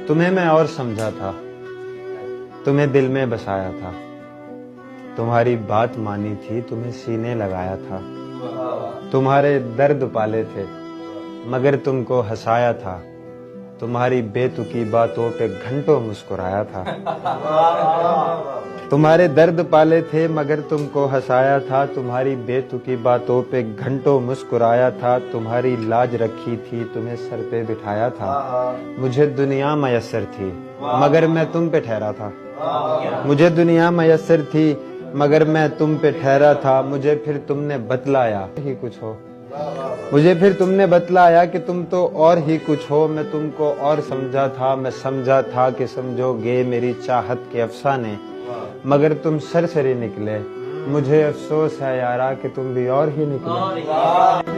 तुम्हें मैं और समझा था, तुम्हें दिल में बसाया था, तुम्हारी बात मानी थी, तुम्हें सीने लगाया था, तुम्हारे दर्द पाले थे मगर तुमको हंसाया था, तुम्हारी बेतुकी बातों पे घंटों मुस्कुराया था। तुम्हारे दर्द पाले थे मगर तुमको हंसाया था, तुम्हारी बेतुकी बातों पे घंटों मुस्कुराया था, तुम्हारी लाज रखी थी, तुम्हें सर पे बिठाया था। मुझे दुनिया मयस्सर थी मगर मैं तुम पे ठहरा था, मुझे दुनिया मयस्सर थी मगर मैं तुम पे ठहरा था। मुझे फिर तुमने बतलाया ही कुछ हो, मुझे फिर तुमने बतलाया कि तुम तो और ही कुछ हो। मैं तुमको और समझा था, मैं समझा था कि समझोगे मेरी चाहत के अफसाने, मगर तुम सरसरी निकले। मुझे अफसोस है यारा कि तुम भी और ही निकले।